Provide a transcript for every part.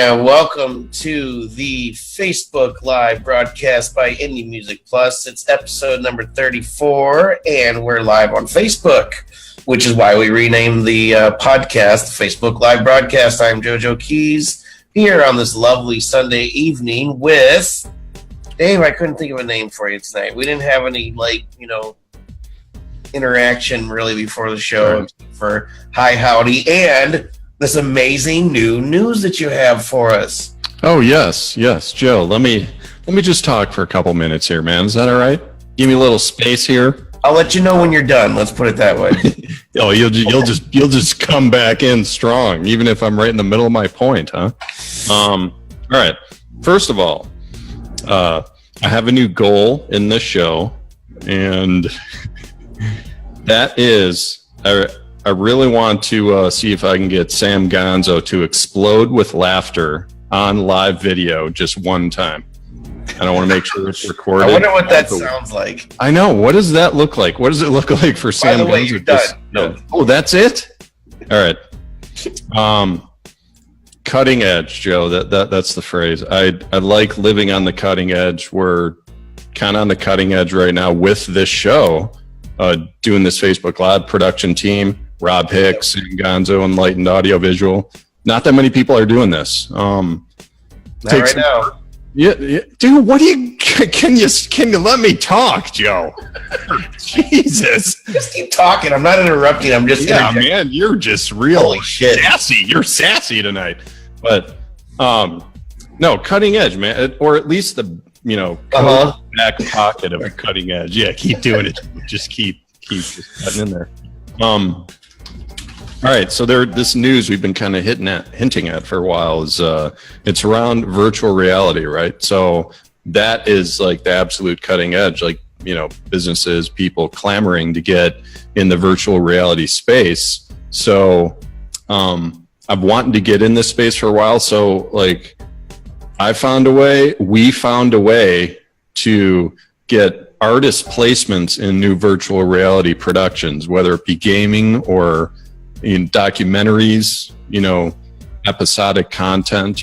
And welcome to the Facebook Live broadcast by Indie Music Plus. It's episode number 34, and we're live on Facebook, which is why we renamed the podcast the Facebook Live broadcast. I'm JoJo Keys, here on this lovely Sunday evening with Dave. I couldn't think of a name for you tonight. We didn't have any, interaction really before the show for hi, howdy, and this amazing new news that you have for us. Oh, yes, Joe. Let me just talk for a couple minutes here, man. Is that all right? Give me a little space here. I'll let you know when you're done. Let's put it that way. Oh, you'll just come back in strong, even if I'm right in the middle of my point, huh? All right. First of all, I have a new goal in this show, and that is I really want to see if I can get Sam Gonzo to explode with laughter on live video just one time. And I want to make sure it's recorded. I wonder what that sounds like. I know. What does that look like? What does it look like for Sam Gonzo? By the way, you're done. No. Oh, that's it? All right. Cutting edge, Joe. That's the phrase. I like living on the cutting edge. We're kind of on the cutting edge right now with this show, doing this Facebook Live production team. Rob Hicks, Sam Gonzo, Enlightened Audiovisual. Not that many people are doing this. Not right now. Yeah, dude. What do you? Can you let me talk, Joe? Jesus. Just keep talking. I'm not interrupting. I'm just man. You're just real Holy shit. sassy. You're sassy tonight. But no, cutting edge, man, or at least the back pocket of a cutting edge. Yeah, keep doing it. Just keep just cutting in there. All right, so this news we've been kind of hinting at for a while is it's around virtual reality, right? So that is like the absolute cutting edge, businesses, people clamoring to get in the virtual reality space. So I've wanted to get in this space for a while. So we found a way to get artist placements in new virtual reality productions, whether it be gaming or in documentaries, episodic content.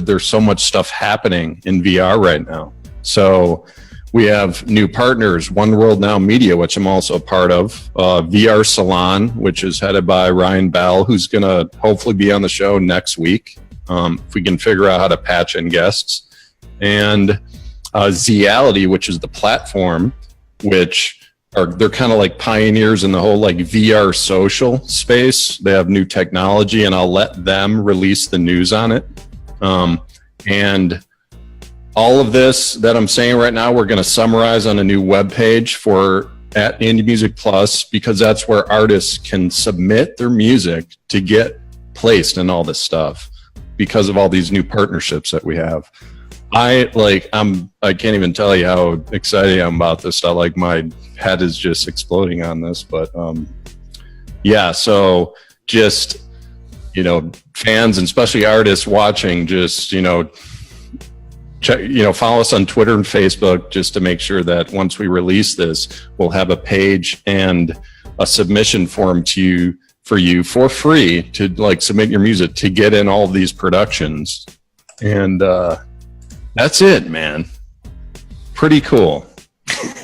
There's so much stuff happening in VR right now. So we have new partners, One World Now Media, which I'm also a part of, VR Salon, which is headed by Ryan Bell, who's going to hopefully be on the show next week, if we can figure out how to patch in guests. And Zeality, which is the platform, which they're kind of like pioneers in the whole VR social space. They have new technology, and I'll let them release the news on it. And all of this that I'm saying right now, we're going to summarize on a new webpage at Indie Music Plus, because that's where artists can submit their music to get placed in all this stuff because of all these new partnerships that we have. I can't even tell you how excited I am about this stuff. My head is just exploding on this, but so just fans and especially artists watching, just check, follow us on Twitter and Facebook, just to make sure that once we release this, we'll have a page and a submission form for you for free to submit your music to get in all of these productions. And that's it, man. Pretty cool.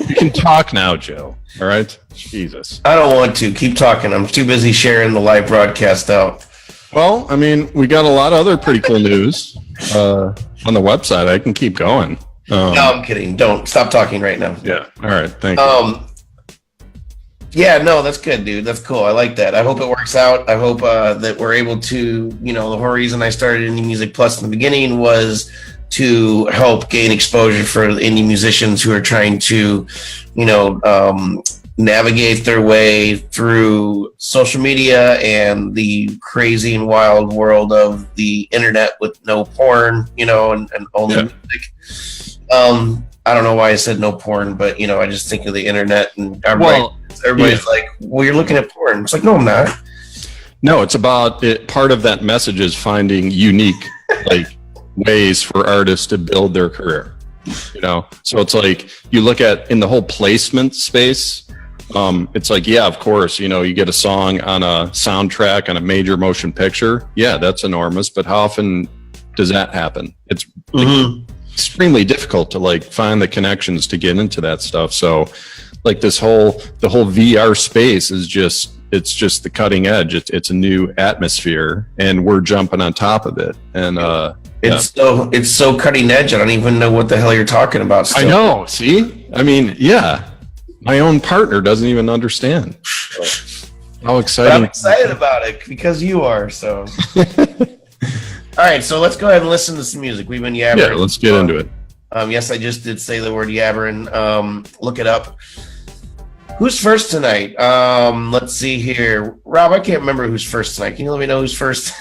You can talk now, Joe. All right? Jesus. I don't want to. Keep talking. I'm too busy sharing the live broadcast out. Well, we got a lot of other pretty cool news on the website. I can keep going. No, I'm kidding. Don't. Stop talking right now. Yeah. All right. Thank you. Yeah, no, that's good, dude. That's cool. I like that. I hope it works out. I hope that we're able to, the whole reason I started Indie Music Plus in the beginning was to help gain exposure for indie musicians who are trying to, navigate their way through social media and the crazy and wild world of the internet with no porn, and only music. I don't know why I said no porn, but I just think of the internet and everybody's like, well, you're looking at porn. It's like, no, I'm not. No, it's about it. Part of that message is finding unique, ways for artists to build their career, so it's you look at in the whole placement space, it's of course, you get a song on a soundtrack on a major motion picture, that's enormous, but how often does that happen? It's extremely difficult to like find the connections to get into that stuff. So like the whole VR space is just the cutting edge. It's a new atmosphere, and we're jumping on top of it. And it's so cutting edge. I don't even know what the hell you're talking about still. I know. See, I mean, yeah, my own partner doesn't even understand how exciting. But I'm excited about it because you are. So, all right. So let's go ahead and listen to some music. We've been yabbering. Yeah, let's get into it. Yes, I just did say the word yabbering. Look it up. Who's first tonight? Let's see here. Rob, I can't remember who's first tonight. Can you let me know who's first?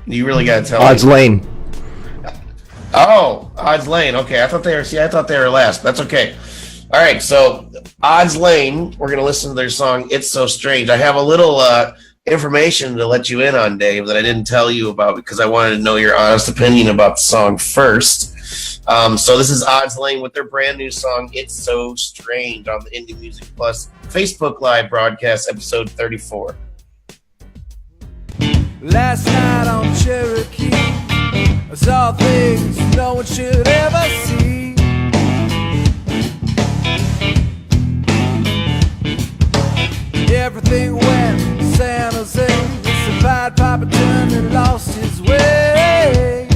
You really got to tell Odds me. Lane. Oh, Odds Lane. Okay, I thought they were last. That's okay. All right, so Odds Lane, we're going to listen to their song, It's So Strange. I have a little information to let you in on, Dave, that I didn't tell you about because I wanted to know your honest opinion about the song first. So this is Odds Lane with their brand new song, It's So Strange, on the Indie Music Plus Facebook Live broadcast, episode 34. Last night on Cherokee, I saw things no one should ever see. Everything went San Jose. The Pied Piper turned and lost his way.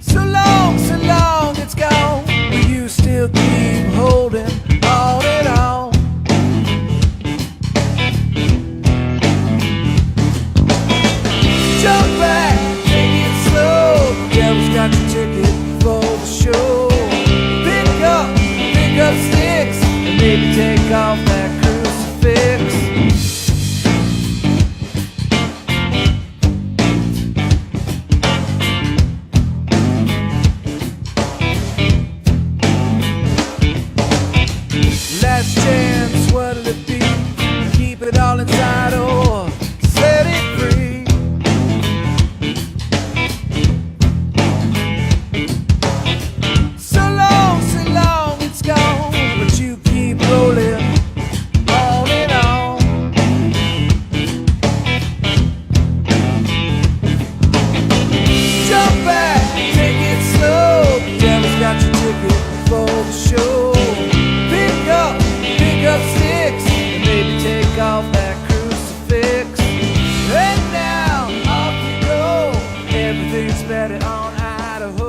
So long, it's gone. But you still keep holding on and on. Jump back, take it slow. The devil's got your ticket for the show. Pick up sticks, and maybe take off that crucifix. Last chance, what'll it be? Keep it all inside or set it free. So long, it's gone, but you keep rolling on and on. Jump back, take it slow. The devil's got your ticket for the show. Pick up sticks, and maybe take off that crucifix. And now, off you go. Everything's better on Idaho.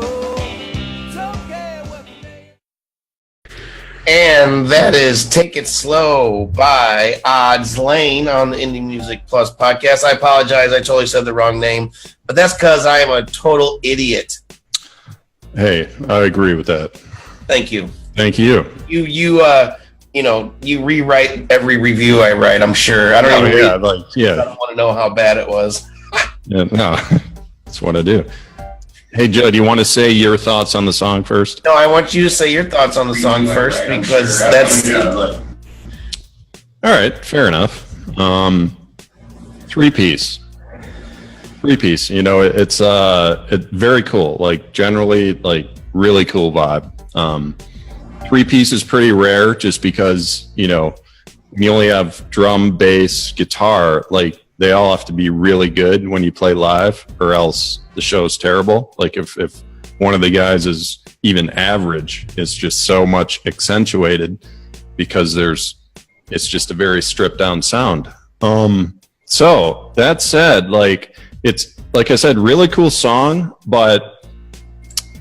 It's okay what the name. And that is Take It Slow by Odds Lane on the Indie Music Plus podcast. I apologize, I totally said the wrong name, but that's because I am a total idiot. Hey, I agree with that. Thank you. Thank you. You rewrite every review I write, I'm sure. I don't even I don't want to know how bad it was. Yeah, no, that's what I do. Hey, Joe, do you want to say your thoughts on the song first? No, I want you to say your thoughts on the song first because that's... All right, fair enough. Three-piece. It's very cool. Like, generally, like, really cool vibe. Three-piece is pretty rare just because, you only have drum, bass, guitar. Like, they all have to be really good when you play live or else the show's terrible. Like, if one of the guys is even average, it's just so much accentuated because it's just a very stripped down sound. So that said, like, it's, like I said, really cool song, but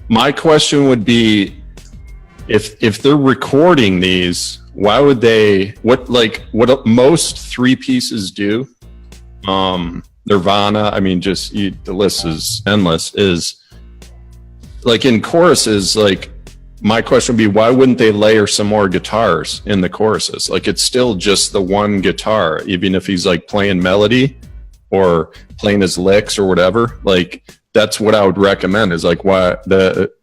my question would be, if they're recording these, why would they, what most three pieces do, Nirvana, I mean, the list is endless, is like in choruses, like my question would be, why wouldn't they layer some more guitars in the choruses? Like, it's still just the one guitar, even if he's like playing melody or playing his licks or whatever. Like, that's what I would recommend, is like,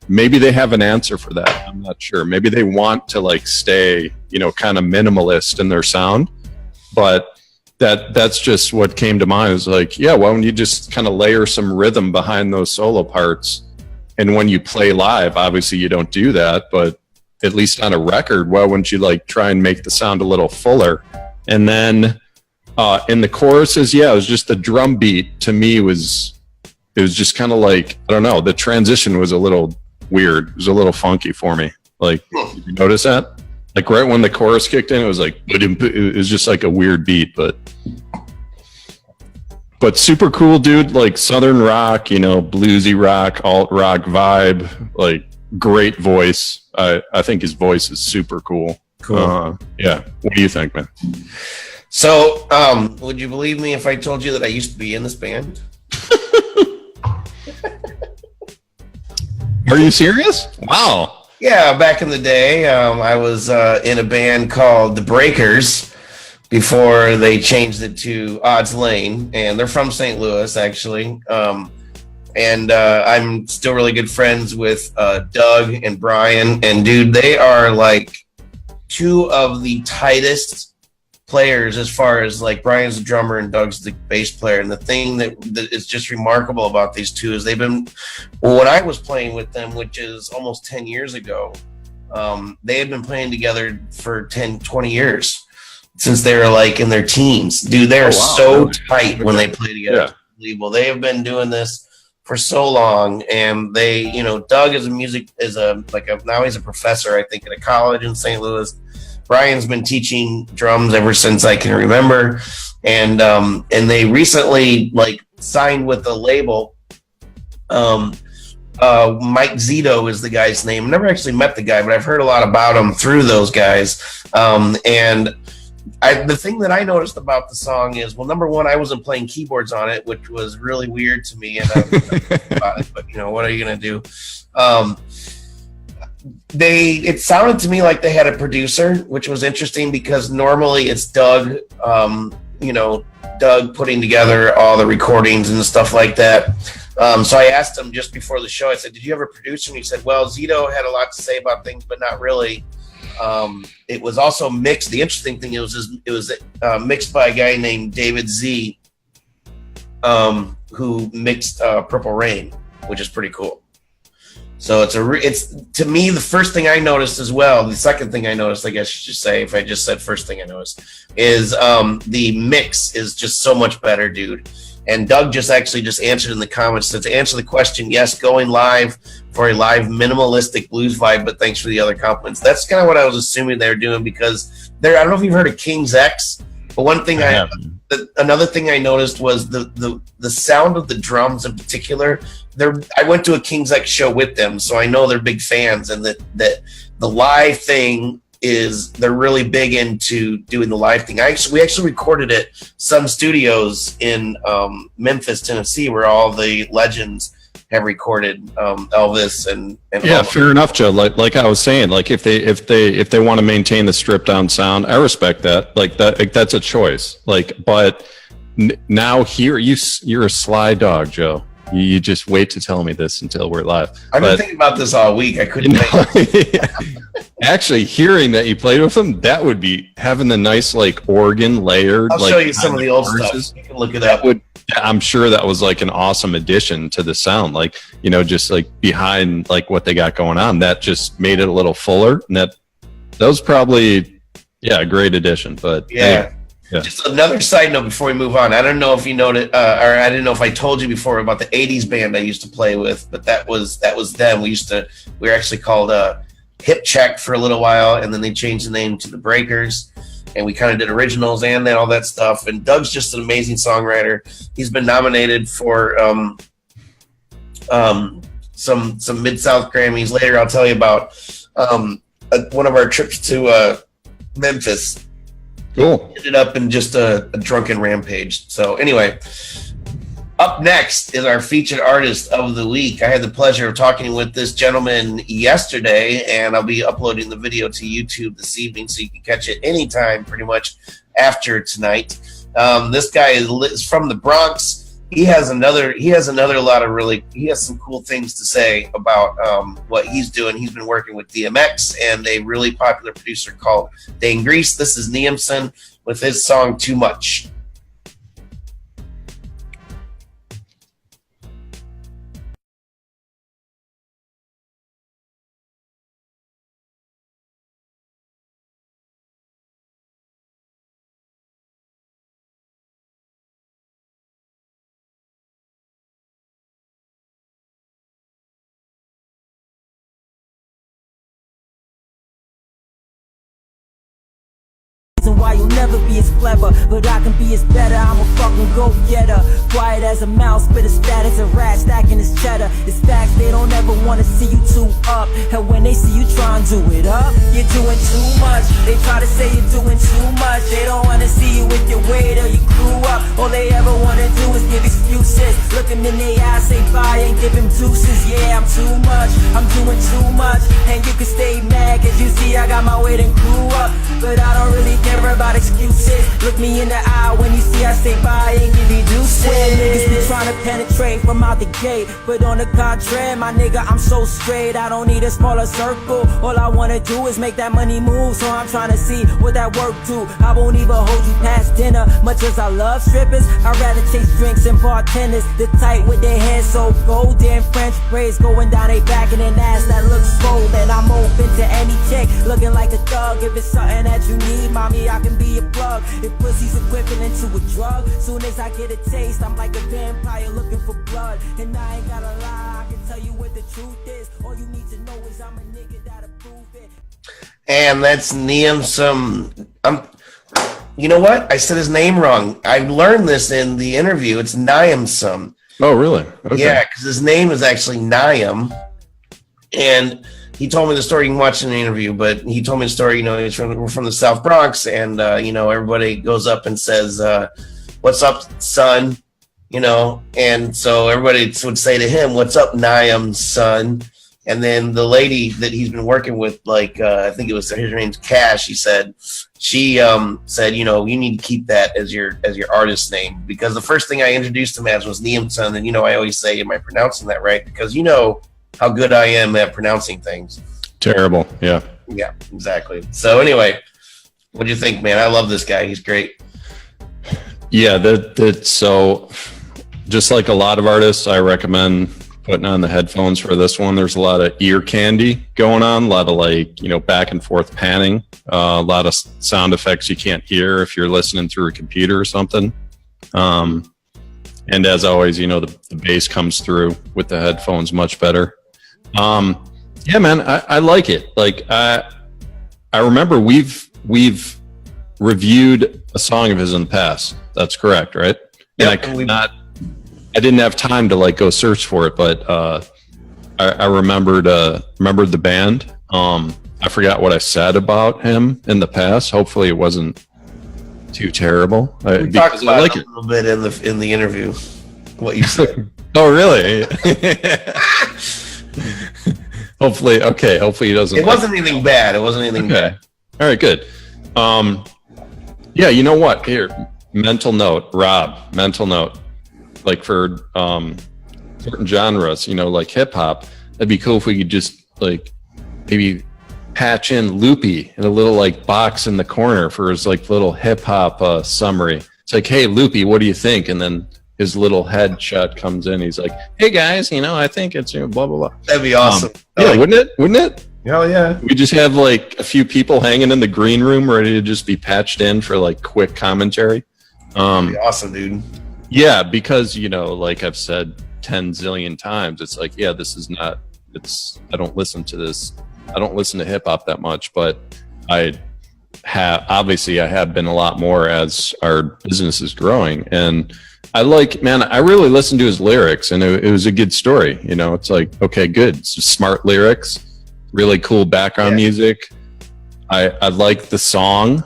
maybe they have an answer for that. I'm not sure. Maybe they want to like stay, kind of minimalist in their sound, but that's just what came to mind. Is like, yeah, why don't you just kind of layer some rhythm behind those solo parts? And when you play live, obviously you don't do that, but at least on a record, why wouldn't you like try and make the sound a little fuller? And then in the choruses, it was just the drum beat to me was just kind of like, I don't know, the transition was a little weird. It was a little funky for me. Like, did you notice that? Like right when the chorus kicked in, it was like, it was just like a weird beat, but super cool dude, like Southern rock, bluesy rock, alt rock vibe, like great voice. I think his voice is super cool. Cool. Yeah. What do you think, man? So, would you believe me if I told you that I used to be in this band? Are you serious? Wow. Yeah, back in the day, I was in a band called The Breakers before they changed it to Odds Lane, and they're from St. Louis, actually. And I'm still really good friends with Doug and Brian, and dude, they are like two of the tightest players as far as like Brian's the drummer and Doug's the bass player. And the thing that is just remarkable about these two is when I was playing with them, which is almost 10 years ago, they had been playing together for 10, 20 years since they were like in their teens. Dude, they're so tight when they play together. Yeah. They have been doing this for so long, and they, Doug is now he's a professor, I think, at a college in St. Louis. Brian's been teaching drums ever since I can remember, and they recently like signed with the label. Mike Zito is the guy's name. I've never actually met the guy, but I've heard a lot about him through those guys. And the thing that I noticed about the song is, well, number one, I wasn't playing keyboards on it, which was really weird to me, and I was about it, but what are you gonna do? It sounded to me like they had a producer, which was interesting because normally it's Doug, Doug putting together all the recordings and stuff like that. So I asked him just before the show, I said, did you have a producer? And he said, well, Zito had a lot to say about things, but not really. It was also mixed. The interesting thing is it was mixed by a guy named David Z, who mixed Purple Rain, which is pretty cool. So it's to me, the first thing I noticed as well. The second thing I noticed, I guess I should say, if I just said first thing I noticed, is the mix is just so much better, dude. And Doug just answered in the comments. So to answer the question, yes, going live for a live minimalistic blues vibe, but thanks for the other compliments. That's kind of what I was assuming they were doing, because I don't know if you've heard of King's X, but one thing another thing I noticed was the sound of the drums in particular. I went to a King's X show with them, so I know they're big fans, and that the live thing is they're really big into doing the live thing. We actually recorded at Sun Studios in Memphis, Tennessee, where all the legends have recorded Elvis and yeah, fair enough, Joe. Like I was saying, like if they want to maintain the stripped down sound, I respect that. That's a choice. But now here you're a sly dog, Joe. You just wait to tell me this until we're live. I've been thinking about this all week. I couldn't actually hearing that you played with them, that would be having the nice organ layered. I'll show you some of the old stuff. You can look it up. I'm sure that was an awesome addition to the sound. Just behind what they got going on, that just made it a little fuller. And that was probably a great addition. But yeah. Anyway. Yeah. Just another side note before we move on. I don't know if you noted, or I didn't know if I told you before about the '80s band I used to play with, but that was them. We were actually called Hip Check for a little while, and then they changed the name to the Breakers, and we kind of did originals and then all that stuff. And Doug's just an amazing songwriter. He's been nominated for some Mid-South Grammys. Later, I'll tell you about one of our trips to Memphis. Cool. Ended up in just a drunken rampage. So anyway, up next is our featured artist of the week. I had the pleasure of talking with this gentleman yesterday, and I'll be uploading the video to YouTube this evening, so you can catch it anytime pretty much after tonight. This guy is from the Bronx. He has some cool things to say about what he's doing. He's been working with DMX and a really popular producer called Dane Grease. This is Niamson with his song Too Much. why you'll never be as clever, but I can be as better. I'm a fucking go-getter, quiet as a mouse, but as fat as a rat, stacking his cheddar. It's facts, they don't ever wanna see you too up, and when they see you try and do it up, you're doing too much. They try to say you're doing too much. They don't wanna see you with your weight or you grew up. All they ever wanna do is give excuses. Look them in their eyes, say bye and give him deuces. Yeah, I'm too much, I'm doing too much, and you can stay mad, cause you see I got my weight and grew up, but I don't really care about excuses. Look me in the eye when you see I say bye and give you deuces. Niggas be trying to penetrate from out the gate, but on the contrary, my nigga, I'm so straight. I don't need a smaller circle. All I wanna do is make that money move, so I'm trying to see what that work do. I won't even hold you past dinner. Much as I love strippers, I'd rather chase drinks and bartenders. The tight with their hair so golden, French braids going down their back and an ass that looks swollen. I'm open to any chick looking like a thug. If it's something that you need, mommy, I can be a plug. If pussy's equivalent to a drug, soon as I get a taste, I'm like a vampire looking for blood. And I ain't gotta lie, I can tell you what the truth is. All you need to know is I'm a nigga that'll prove it. And that's Niamson. You know what? I said his name wrong. I learned this in the interview. It's Niamson. Oh, really? Okay. Yeah, because his name is actually Niam. And he told me the story. You can watch it in the interview, but he told me the story. You know, he's from the South Bronx, and you know, everybody goes up and says, "What's up, son?" You know, and so everybody would say to him, "What's up, Niam, son?" And then the lady that he's been working with, like I think it was her name's Cash. She said, you know, you need to keep that as your artist name, because the first thing I introduced him as was Niamson, and you know, I always say, "Am I pronouncing that right?" Because you know how good I am at pronouncing things. Terrible. Yeah. Yeah, exactly. So anyway, what do you think, man? I love this guy. He's great. Yeah, that's so just like a lot of artists, I recommend putting on the headphones for this one. There's a lot of ear candy going on, a lot of like, you know, back and forth panning, a lot of sound effects you can't hear if you're listening through a computer or something. And as always, you know, the bass comes through with the headphones much better. Yeah, man, I like it. Like I remember we've reviewed a song of his in the past. That's correct, right? Yep, And I didn't have time to like go search for it, but I remembered the band. I forgot what I said about him in the past. Hopefully it wasn't too terrible. We talked about it a little bit in the interview. What you said. Oh, really? Hopefully he doesn't. It wasn't anything bad. It wasn't anything bad. All right, good. Yeah, you know what? Here, mental note, Rob. Mental note. Like for certain genres, you know, like hip hop, that'd be cool if we could just like maybe patch in Loopy in a little like box in the corner for his like little hip hop summary. It's like, "Hey, Loopy, what do you think?" And then his little headshot comes in. He's like, "Hey guys, you know, I think it's, you know, blah blah blah." That'd be awesome. Yeah, wouldn't it? Wouldn't it? Hell yeah. We just have like a few people hanging in the green room ready to just be patched in for like quick commentary. That'd be awesome, dude. Yeah, because, you know, like I've said 10 zillion times, it's like, yeah, this is not, I don't listen to this. I don't listen to hip hop that much, but I have been a lot more as our business is growing. And I really listened to his lyrics, and it was a good story. You know, it's like, okay, good. It's just smart lyrics, really cool background music. I like the song.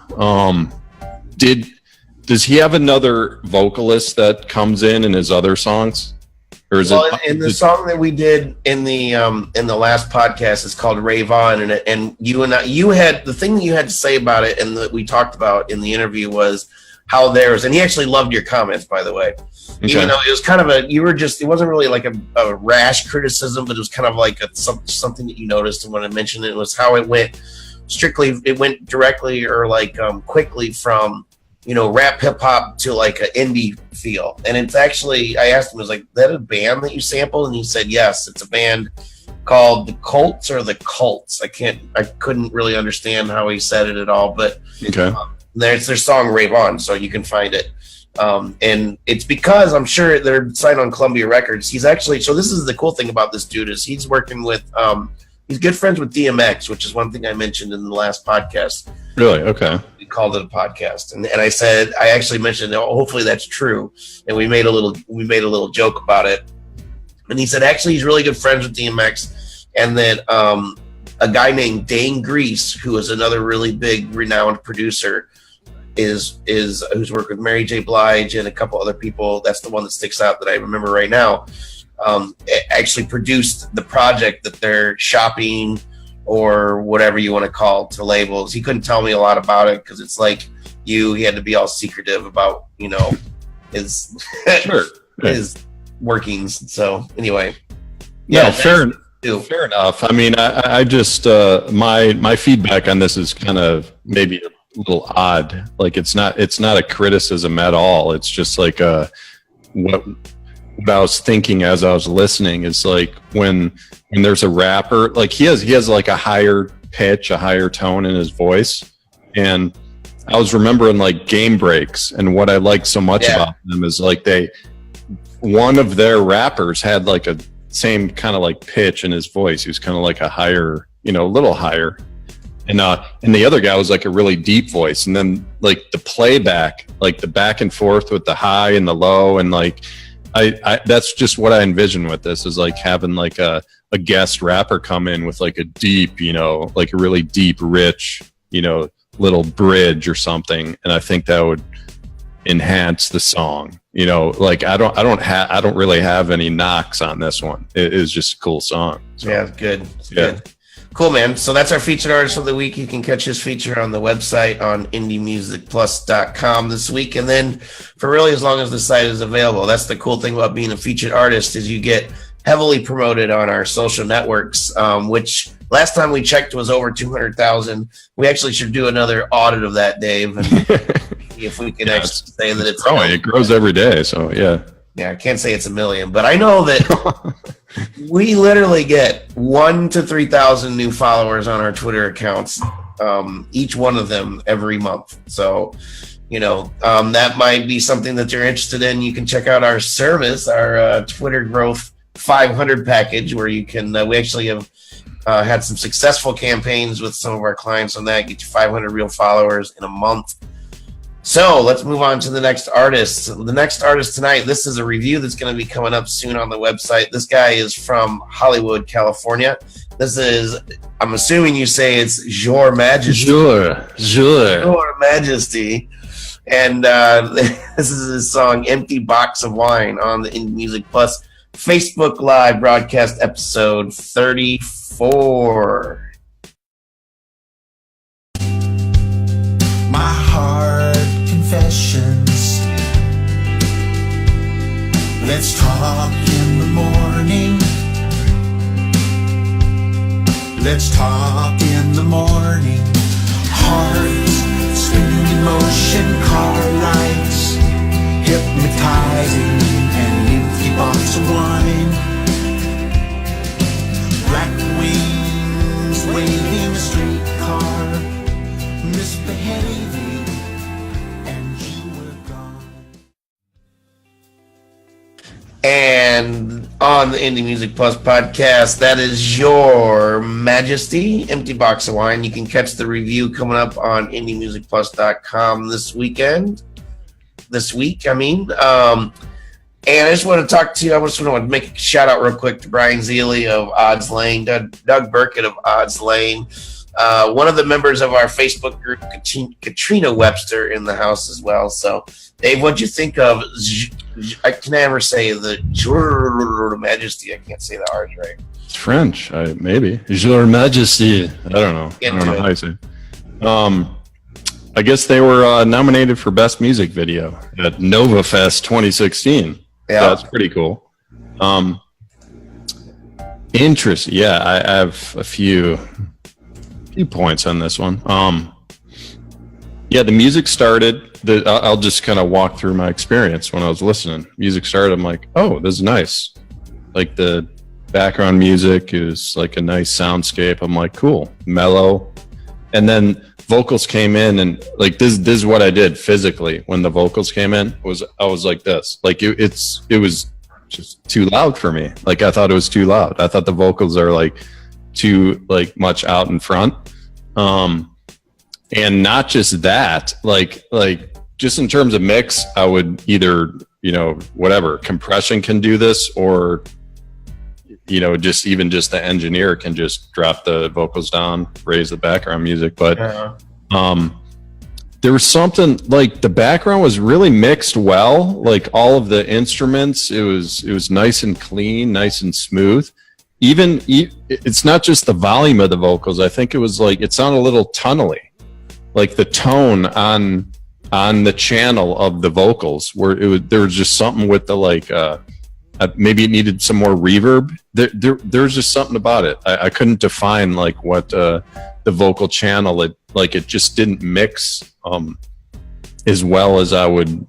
Does he have another vocalist that comes in his other songs, or is it in the song that we did in the last podcast? It's called Rave On, and you had the thing that you had to say about it, and that we talked about in the interview was how theirs, and he actually loved your comments, by the way. Okay. Even though it was kind of it wasn't really like a rash criticism, but it was kind of like something that you noticed, and when I mentioned it was how it went directly or like quickly from, you know, rap hip hop to like an indie feel. And it's actually, I asked him, I was like, that a band that you sampled? And he said, yes, it's a band called the Colts or the Cults. I couldn't really understand how he said it at all, but there's their song Rave On, so you can find it. And it's because I'm sure they're signed on Columbia Records. He's actually, so this is the cool thing about this dude is he's working with, he's good friends with DMX, which is one thing I mentioned in the last podcast. Really? Okay. called it a podcast. And I said, I actually mentioned, oh, hopefully that's true. And we made a little joke about it. And he said, actually, he's really good friends with DMX. And then a guy named Dane Grease, who is another really big, renowned producer, is who's worked with Mary J. Blige and a couple other people. That's the one that sticks out that I remember right now. Actually produced the project that they're shopping or whatever you want to call to labels. He couldn't tell me a lot about it because it's like he had to be all secretive about, his Sure. his workings. So anyway, yeah, fair enough. I mean, I just my feedback on this is kind of maybe a little odd. Like it's not a criticism at all. It's just like what I was thinking as I was listening is like when there's a rapper, like he has like a higher pitch, a higher tone in his voice. And I was remembering like Game Breaks, and what I liked so much about them is like one of their rappers had like a same kind of like pitch in his voice. He was kind of like a higher, a little higher. And the other guy was like a really deep voice. And then like the playback, like the back and forth with the high and the low, and like I that's just what I envision with this, is like having like a guest rapper come in with like a deep, like a really deep, rich, little bridge or something. And I think that would enhance the song. Like I don't really have any knocks on this one. It is just a cool song. So, yeah, good. Good. Cool, man. So that's our featured artist of the week. You can catch his feature on the website on indiemusicplus.com this week. And then for really as long as the site is available, that's the cool thing about being a featured artist, is you get heavily promoted on our social networks, which last time we checked was over 200,000. We actually should do another audit of that, Dave, and see if we can actually say that it's growing. It grows every day. So yeah, I can't say it's 1 million, but I know that we literally get 1,000 to 3,000 new followers on our Twitter accounts, each one of them every month. So, that might be something that you're interested in. You can check out our service, our Twitter Growth 500 package, where you can, we actually have had some successful campaigns with some of our clients on that, get you 500 real followers in a month. So let's move on to the next artist. The next artist tonight, this is a review that's going to be coming up soon on the website. This guy is from Hollywood, California. This is, I'm assuming you say it's Jour Majesty. Jour Majesty. And this is his song, Empty Box of Wine, on the Indie Music Plus Facebook Live broadcast episode 34. My heart confessions. Let's talk in the morning. Let's talk in the morning. Hearts spinning in motion, car lights hypnotizing, an empty box of wine. Black wings waiting a streetcar, misbehaving, and you were gone. And on the Indie Music Plus podcast, that is Jour Majesty, Empty Box of Wine. You can catch the review coming up on indiemusicplus.com this week. And I just want to make a shout out real quick to Brian Zealy of Odds Lane, Doug Burkett of Odds Lane, one of the members of our Facebook group, Katrina Webster, in the house as well. So, Dave, what'd you think of? I can never say the Jour Majesty. I can't say the R's right. It's French, maybe. Jour Majesty. I don't know. I don't know how you say it. I guess they were nominated for Best Music Video at Nova Fest 2016. Yeah, so that's pretty cool. Interesting. Yeah, I have a few points on this one. Yeah, the music started. I'll just kind of walk through my experience when I was listening. Music started. I'm like, oh, this is nice. Like the background music is like a nice soundscape. I'm like, cool, mellow. And then vocals came in, and like this is what I did physically when the vocals came in. I was like this. Like it was just too loud for me. Like I thought it was too loud. I thought the vocals are like too like much out in front. And not just that, like just in terms of mix, I would either, whatever, compression can do this, or just the engineer can just drop the vocals down, raise the background music. But there was something, like, the background was really mixed well, like all of the instruments, it was nice and clean, nice and smooth. Even it's not just the volume of the vocals. I think it was like, it sounded a little tunnely, like the tone on the channel of the vocals, where there was just something with the maybe it needed some more reverb. There's just something about it. I couldn't define like what the vocal channel, it just didn't mix as well as I would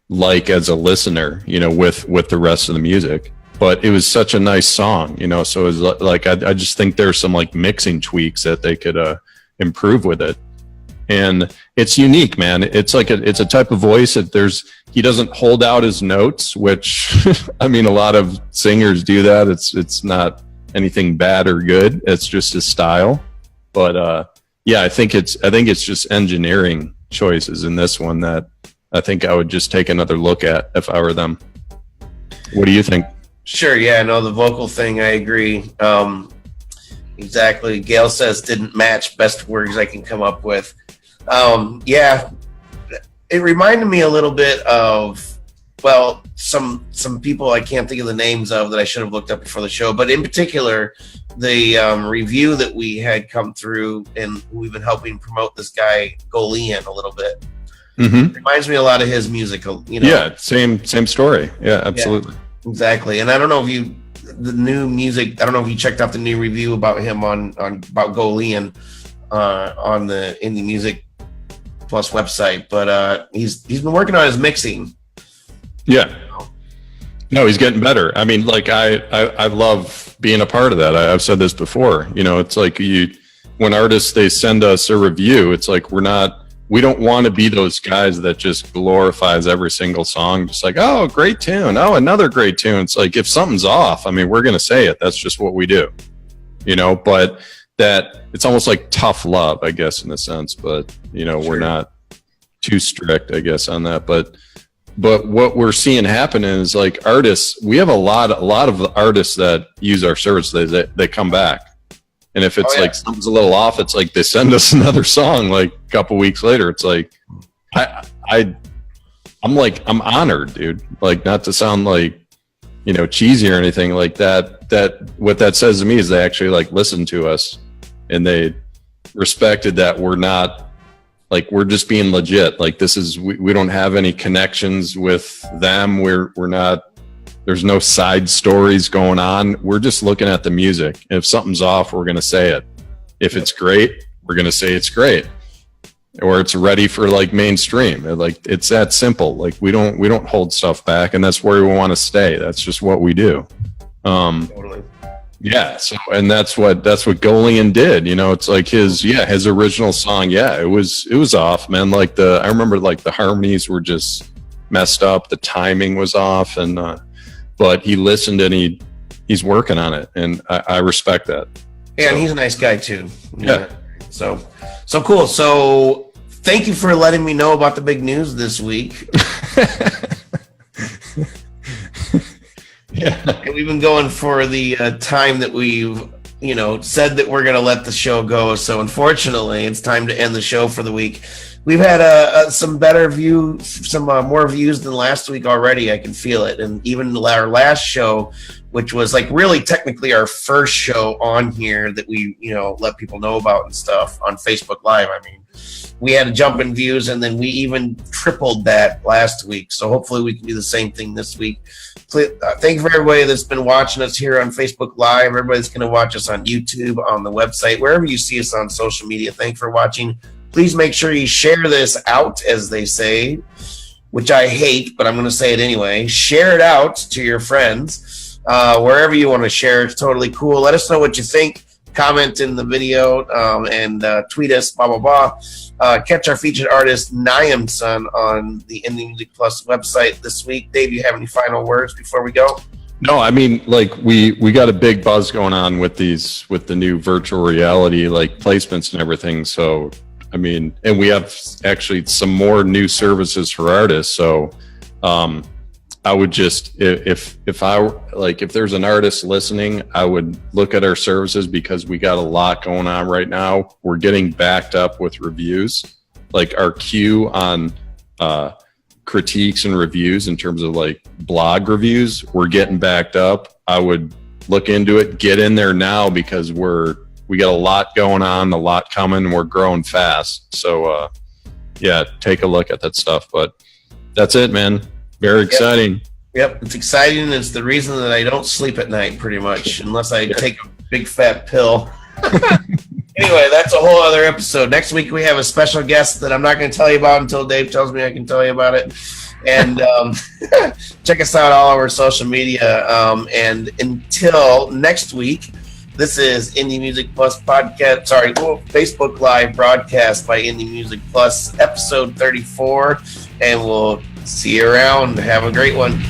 like as a listener, with the rest of the music. But it was such a nice song, so it was like, I just think there's some like mixing tweaks that they could improve with it. And it's unique, man. It's like it's a type of voice that he doesn't hold out his notes, which I mean, a lot of singers do that. It's not anything bad or good. It's just his style. But I think it's just engineering choices in this one that I think I would just take another look at if I were them. What do you think? Sure. Yeah. No, the vocal thing, I agree. Exactly. Gail says didn't match. Best words I can come up with. It reminded me a little bit of, well, some people I can't think of the names of that I should have looked up before the show, but in particular, the review that we had come through, and we've been helping promote this guy Golian a little bit. Mm-hmm. Reminds me a lot of his music, Yeah, same story. Yeah, absolutely. Yeah, exactly. And I don't know if the new music, I don't know if you checked out the new review about him about Golian on the Indie Music Plus website, but he's been working on his mixing. Yeah. No, he's getting better. I mean, like I love being a part of that. I've said this before. It's like when artists, they send us a review, it's like we don't want to be those guys that just glorifies every single song, just like, oh, great tune, oh, another great tune. It's like, if something's off, I mean, we're gonna say it. That's just what we do. But that it's almost like tough love, I guess, in a sense. But sure, we're not too strict, I guess, on that. But what we're seeing happen is, like, artists, we have a lot of artists that use our service. They come back, and if it's like something's a little off, it's like they send us another song like a couple weeks later. It's like I'm honored, dude. Like, not to sound like cheesy or anything like that. That what that says to me is they actually like listened to us, and they respected that we're not like, we're just being legit. Like, this is, we don't have any connections with them. We're not, there's no side stories going on. We're just looking at the music. If something's off, we're going to say it. If it's great, we're going to say it's great, or it's ready for like mainstream. Like, it's that simple. Like, we don't hold stuff back, and that's where we want to stay. That's just what we do. Totally. Yeah. So, and that's what Golian did. It's like his original song. Yeah, it was off, man. Like I remember like the harmonies were just messed up. The timing was off, and but he listened, and he's working on it, and I respect that. Yeah, and he's a nice guy too. Yeah. So cool. So thank you for letting me know about the big news this week. Yeah, and we've been going for the time that we've, said that we're going to let the show go. So unfortunately, it's time to end the show for the week. We've had some better views, some more views than last week already. I can feel it. And even our last show, which was like really technically our first show on here that we, let people know about and stuff on Facebook Live. I mean, we had a jump in views, and then we even tripled that last week. So hopefully we can do the same thing this week. Thank you for everybody that's been watching us here on Facebook Live, everybody that's going to watch us on YouTube, on the website, wherever you see us on social media. Thanks for watching. Please make sure you share this out, as they say, which I hate, but I'm going to say it anyway. Share it out to your friends, wherever you want to share. It's totally cool. Let us know what you think. Comment in the video and tweet us, blah, blah, blah. Catch our featured artist, Niamson, on the Indie Music Plus website this week. Dave, you have any final words before we go? No, I mean, like, we got a big buzz going on with the new virtual reality, like, placements and everything. So I mean, and we have actually some more new services for artists. So I would just, if there's an artist listening, I would look at our services because we got a lot going on right now. We're getting backed up with reviews, like our queue on critiques and reviews in terms of like blog reviews. We're getting backed up. I would look into it, get in there now because we got a lot going on, a lot coming. We're growing fast. So yeah, take a look at that stuff. But that's it, man. Very exciting. Yep, it's exciting. It's the reason that I don't sleep at night, pretty much, unless I take a big fat pill. Anyway, that's a whole other episode. Next week we have a special guest that I'm not going to tell you about until Dave tells me I can tell you about it. And check us out all over social media. And until next week, this is Indie Music Plus podcast. Facebook Live broadcast by Indie Music Plus, episode 34. And we'll see you around. Have a great one.